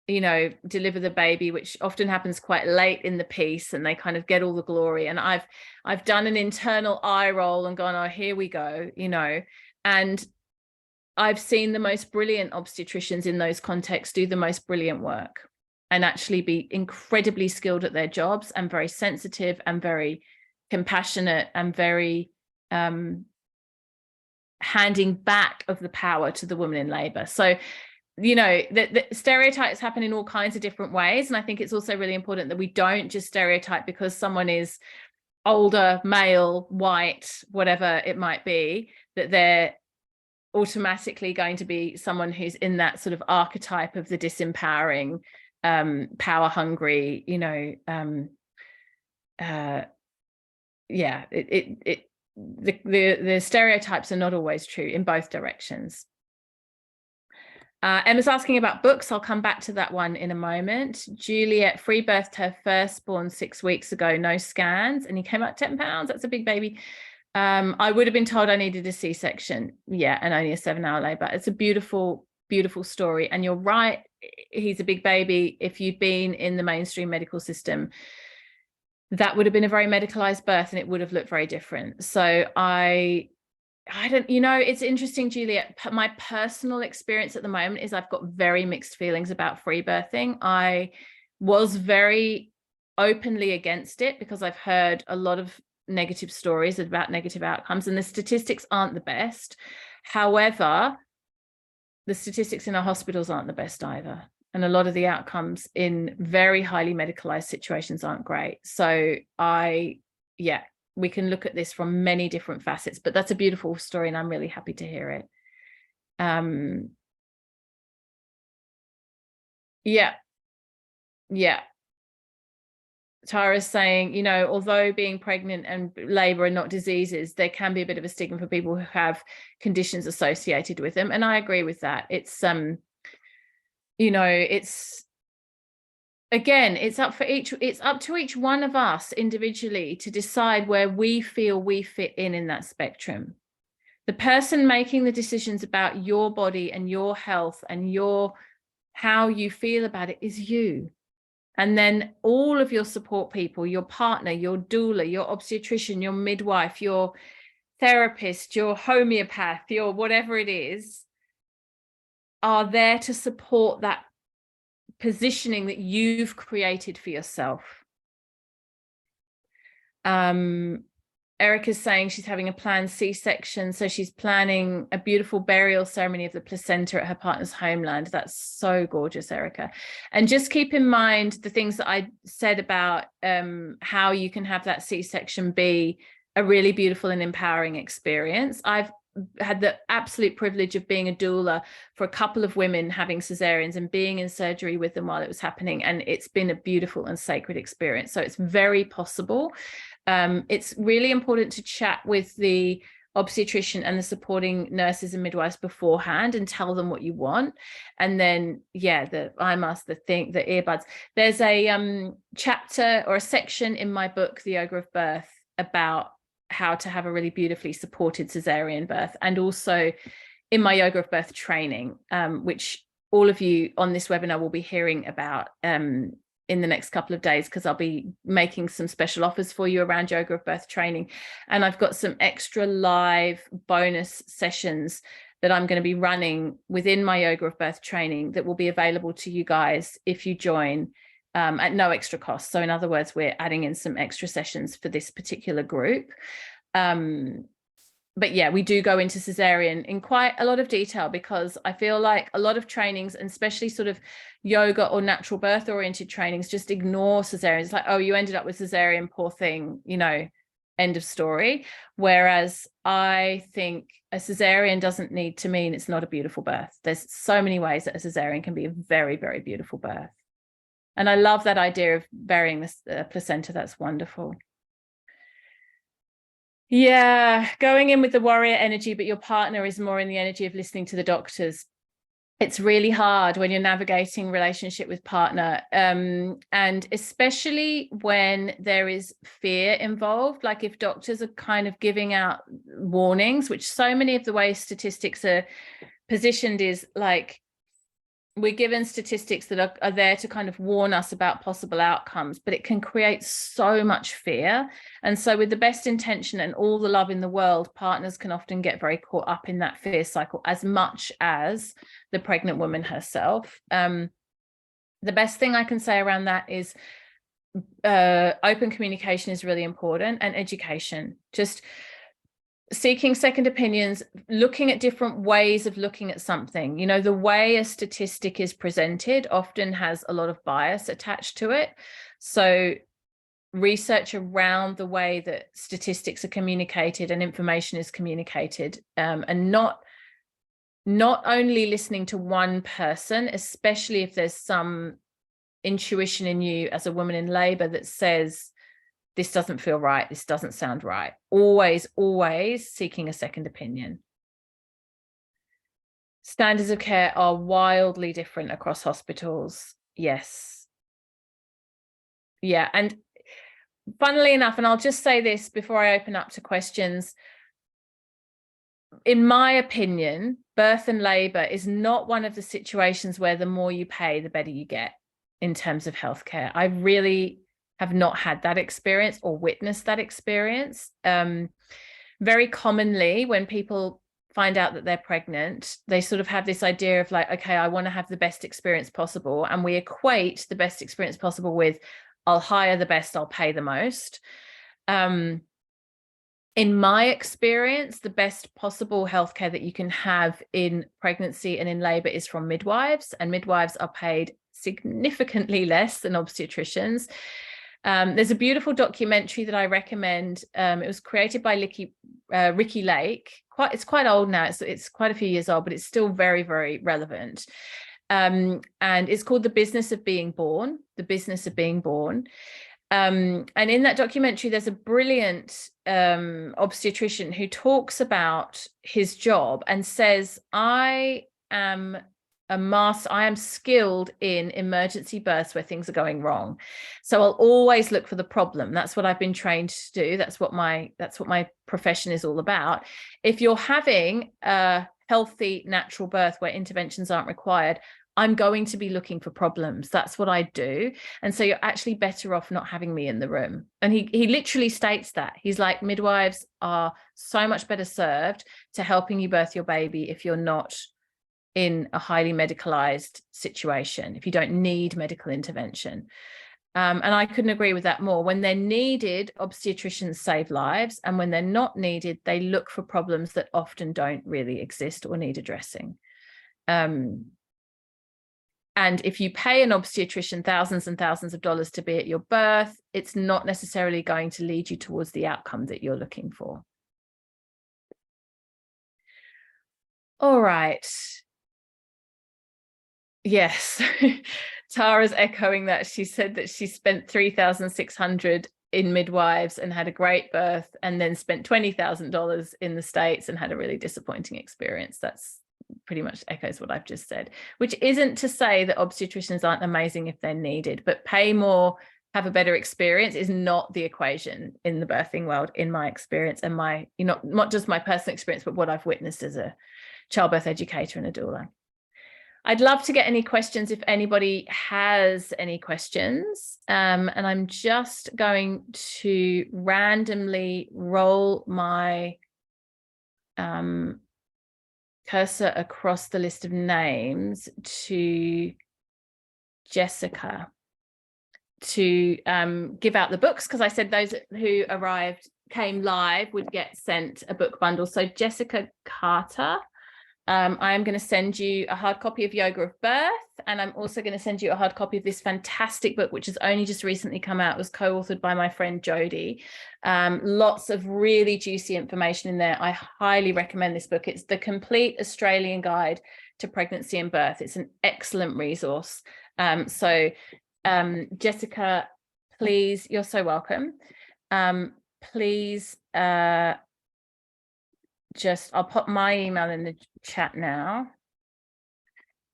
[SPEAKER 1] you know, deliver the baby, which often happens quite late in the piece, and they kind of get all the glory. And I've done an internal eye roll and gone, oh, here we go, you know. And I've seen the most brilliant obstetricians in those contexts do the most brilliant work and actually be incredibly skilled at their jobs and very sensitive and very compassionate and very handing back of the power to the woman in labor. So, you know, the stereotypes happen in all kinds of different ways. And I think it's also really important that we don't just stereotype because someone is older, male, white, whatever it might be, that they're automatically going to be someone who's in that sort of archetype of the disempowering, power hungry, you know, yeah, the stereotypes are not always true in both directions. Emma's asking about books. I'll come back to that one in a moment. Juliet free birthed her firstborn 6 weeks ago, no scans, and he came out 10 pounds. That's a big baby. I would have been told I needed a C-section. Yeah, and only a 7-hour labor. It's a beautiful, beautiful story. And you're right, he's a big baby. If you'd been in the mainstream medical system, that would have been a very medicalized birth and it would have looked very different. So I don't, you know, it's interesting, Juliet. My personal experience at the moment is I've got very mixed feelings about free birthing. I was very openly against it because I've heard a lot of negative stories about negative outcomes, and the statistics aren't the best. However, the statistics in our hospitals aren't the best either. And a lot of the outcomes in very highly medicalized situations aren't great. So yeah, we can look at this from many different facets, but that's a beautiful story and I'm really happy to hear it. Yeah. Tara's saying, you know, although being pregnant and labor are not diseases, there can be a bit of a stigma for people who have conditions associated with them. And I agree with that. It's, you know, it's, again, it's up to each one of us individually to decide where we feel we fit in that spectrum. The person making the decisions about your body and your health and how you feel about it is you. And then all of your support people, your partner, your doula, your obstetrician, your midwife, your therapist, your homeopath, your whatever it is, are there to support that positioning that you've created for yourself. Erica's saying she's having a planned C-section, so she's planning a beautiful burial ceremony of the placenta at her partner's homeland. That's so gorgeous, Erica. And just keep in mind the things that I said about how you can have that C-section be a really beautiful and empowering experience. I've had the absolute privilege of being a doula for a couple of women having cesareans and being in surgery with them while it was happening. And it's been a beautiful and sacred experience. So it's very possible. It's really important to chat with the obstetrician and the supporting nurses and midwives beforehand and tell them what you want. And then, yeah, the earbuds. There's a chapter or a section in my book, The Yoga of Birth, about how to have a really beautifully supported cesarean birth, and also in my Yoga of Birth training, which all of you on this webinar will be hearing about in the next couple of days, because I'll be making some special offers for you around Yoga of Birth training. And I've got some extra live bonus sessions that I'm going to be running within my Yoga of Birth training that will be available to you guys if you join at no extra cost. So in other words, we're adding in some extra sessions for this particular group. But yeah, we do go into cesarean in quite a lot of detail, because I feel like a lot of trainings, and especially sort of yoga or natural birth oriented trainings, just ignore cesarean. It's like, oh, you ended up with cesarean, poor thing, you know, end of story. Whereas I think a cesarean doesn't need to mean it's not a beautiful birth. There's so many ways that a cesarean can be a very, very beautiful birth. And I love that idea of burying the placenta. That's wonderful. Yeah, going in with the warrior energy, but your partner is more in the energy of listening to the doctors. It's really hard when you're navigating relationship with partner, and especially when there is fear involved. Like if doctors are kind of giving out warnings, which so many of the way statistics are positioned is like, we're given statistics that are there to kind of warn us about possible outcomes, but it can create so much fear. And so with the best intention and all the love in the world, partners can often get very caught up in that fear cycle as much as the pregnant woman herself. The best thing I can say around that is open communication is really important, and education. Just seeking second opinions, looking at different ways of looking at something. You know, the way a statistic is presented often has a lot of bias attached to it. So research around the way that statistics are communicated and information is communicated, and not only listening to one person, especially if there's some intuition in you as a woman in labor that says, this doesn't feel right, this doesn't sound right. Always, always seeking a second opinion. Standards of care are wildly different across hospitals. Yes. Yeah. And funnily enough, and I'll just say this before I open up to questions, in my opinion, birth and labor is not one of the situations where the more you pay, the better you get in terms of healthcare. I really have not had that experience or witnessed that experience. Very commonly when people find out that they're pregnant, they sort of have this idea of like, okay, I want to have the best experience possible. And we equate the best experience possible with, I'll hire the best, I'll pay the most. In my experience, the best possible healthcare that you can have in pregnancy and in labor is from midwives, and midwives are paid significantly less than obstetricians. There's a beautiful documentary that I recommend. It was created by Ricky Lake. It's quite old now. It's quite a few years old, but it's still very, very relevant. And it's called The Business of Being Born. The Business of Being Born. And in that documentary, there's a brilliant obstetrician who talks about his job and says, I am skilled in emergency births where things are going wrong. So I'll always look for the problem. That's what I've been trained to do. That's what my profession is all about. If you're having a healthy natural birth where interventions aren't required, I'm going to be looking for problems. That's what I do. And so you're actually better off not having me in the room. And he literally states that. He's like, midwives are so much better served to helping you birth your baby if you're not in a highly medicalized situation, if you don't need medical intervention. And I couldn't agree with that more. When they're needed, obstetricians save lives. And when they're not needed, they look for problems that often don't really exist or need addressing. And if you pay an obstetrician thousands and thousands of dollars to be at your birth, it's not necessarily going to lead you towards the outcome that you're looking for. All right. Yes. Tara's echoing that. She said that she spent $3,600 in midwives and had a great birth, and then spent $20,000 in the States and had a really disappointing experience. That's pretty much echoes what I've just said, which isn't to say that obstetricians aren't amazing if they're needed, but pay more, have a better experience is not the equation in the birthing world, in my experience, and my, you know, not just my personal experience, but what I've witnessed as a childbirth educator and a doula. I'd love to get any questions if anybody has any questions. And I'm just going to randomly roll my cursor across the list of names to Jessica to give out the books, because I said those who came live would get sent a book bundle. So Jessica Carter, I am going to send you a hard copy of Yoga of Birth, and I'm also going to send you a hard copy of this fantastic book, which has only just recently come out. It was co-authored by my friend Jodie. Lots of really juicy information in there. I highly recommend this book. It's the Complete Australian Guide to Pregnancy and Birth. It's an excellent resource. Jessica, please, you're so welcome. Please, I'll pop my email in the chat now.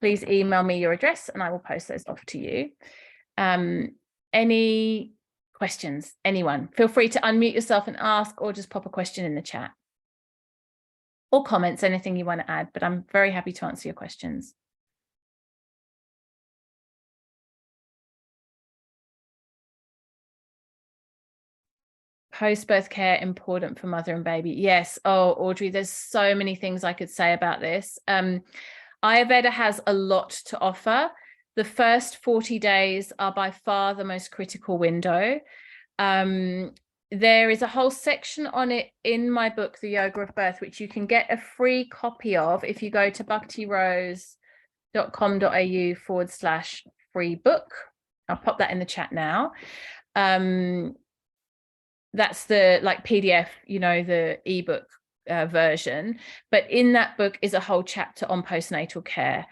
[SPEAKER 1] Please email me your address and I will post those off to you. Any questions? Anyone? Feel free to unmute yourself and ask, or just pop a question in the chat. Or comments, anything you want to add, but I'm very happy to answer your questions. Post-birth care important for mother and baby. Yes. Oh, Audrey, there's so many things I could say about this. Ayurveda has a lot to offer. The first 40 days are by far the most critical window. There is a whole section on it in my book, The Yoga of Birth, which you can get a free copy of if you go to bhaktirose.com.au/free book. I'll pop that in the chat now. That's the PDF, the ebook version. But in that book is a whole chapter on postnatal care.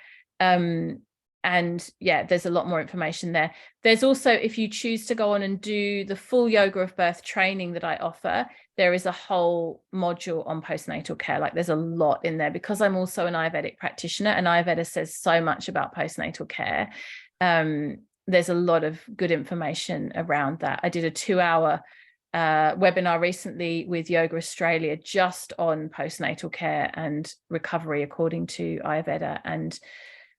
[SPEAKER 1] And yeah, there's a lot more information there. There's also, if you choose to go on and do the full Yoga of Birth training that I offer, there is a whole module on postnatal care. There's a lot in there because I'm also an Ayurvedic practitioner, and Ayurveda says so much about postnatal care. There's a lot of good information around that. I did a 2-hour webinar recently with Yoga Australia just on postnatal care and recovery according to Ayurveda. And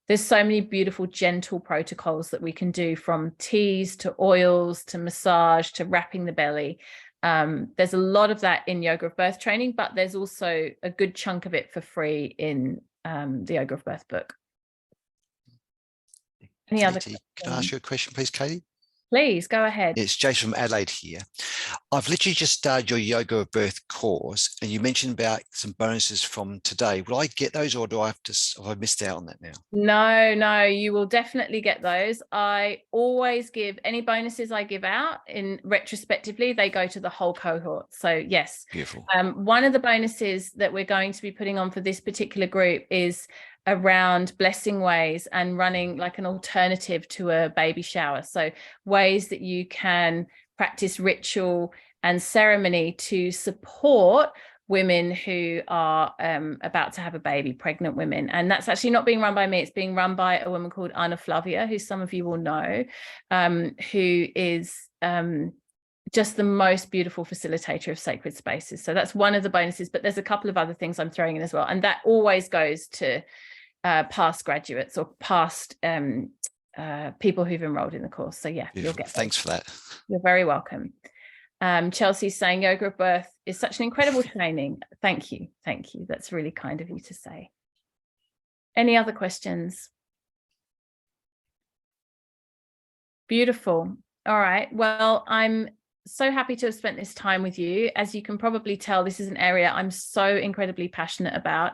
[SPEAKER 1] there's so many beautiful, gentle protocols that we can do, from teas to oils to massage to wrapping the belly. There's a lot of that in Yoga of Birth training, but there's also a good chunk of it for free in the Yoga of Birth book. Any other questions?
[SPEAKER 2] Can I ask you a question, please, Katie?
[SPEAKER 1] Please, go ahead.
[SPEAKER 2] It's Jason from Adelaide here. I've literally just started your Yoga of Birth course, and you mentioned about some bonuses from today. Will I get those, or do I have I missed out on that now?
[SPEAKER 1] No, you will definitely get those. I always give any bonuses I give out in retrospectively, they go to the whole cohort. So yes.
[SPEAKER 2] Beautiful.
[SPEAKER 1] One of the bonuses that we're going to be putting on for this particular group is around blessing ways and running an alternative to a baby shower. So ways that you can practice ritual and ceremony to support women who are about to have a baby, pregnant women. And that's actually not being run by me. It's being run by a woman called Anna Flavia, who some of you will know, who is just the most beautiful facilitator of sacred spaces. So that's one of the bonuses, but there's a couple of other things I'm throwing in as well. And that always goes to past graduates or past people who've enrolled in the course. So yeah,
[SPEAKER 2] Beautiful.
[SPEAKER 1] You'll get those.
[SPEAKER 2] Thanks for that.
[SPEAKER 1] You're very welcome. Chelsea's saying Yoga of Birth is such an incredible training. Thank you. That's really kind of you to say. Any other questions? Beautiful. All right, well, I'm so happy to have spent this time with you. As you can probably tell, this is an area I'm so incredibly passionate about.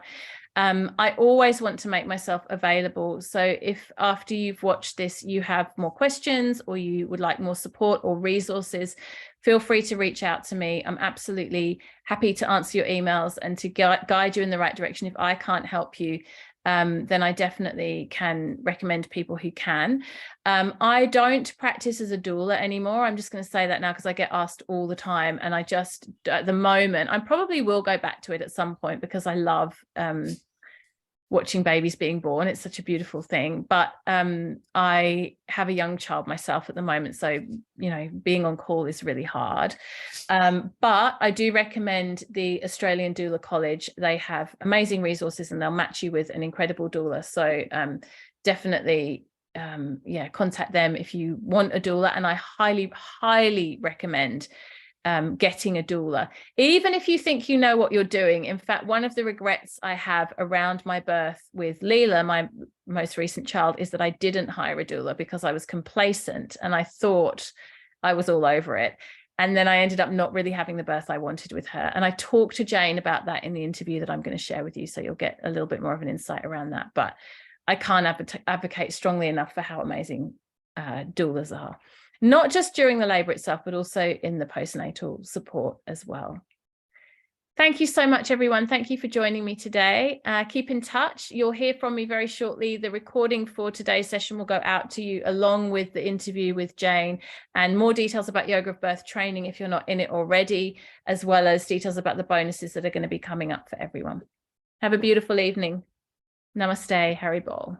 [SPEAKER 1] I always want to make myself available. So if after you've watched this, you have more questions or you would like more support or resources, feel free to reach out to me. I'm absolutely happy to answer your emails and to guide you in the right direction. If I can't help you, then I definitely can recommend people who can. I don't practice as a doula anymore. I'm just going to say that now because I get asked all the time, and I just, at the moment, I probably will go back to it at some point because I love watching babies being born. It's such a beautiful thing. But I have a young child myself at the moment, so being on call is really hard. But I do recommend the Australian Doula College. They have amazing resources and they'll match you with an incredible doula. So definitely contact them if you want a doula. And I highly recommend getting a doula, even if you think you know what you're doing. In fact, one of the regrets I have around my birth with Leela, my most recent child, is that I didn't hire a doula because I was complacent and I thought I was all over it. And then I ended up not really having the birth I wanted with her. And I talked to Jane about that in the interview that I'm going to share with you, so you'll get a little bit more of an insight around that. But I can't advocate strongly enough for how amazing doulas are. Not just during the labour itself, but also in the postnatal support as well. Thank you so much, everyone. Thank you for joining me today. Keep in touch. You'll hear from me very shortly. The recording for today's session will go out to you along with the interview with Jane, and more details about Yoga of Birth training if you're not in it already, as well as details about the bonuses that are going to be coming up for everyone. Have a beautiful evening. Namaste, Hari Bol.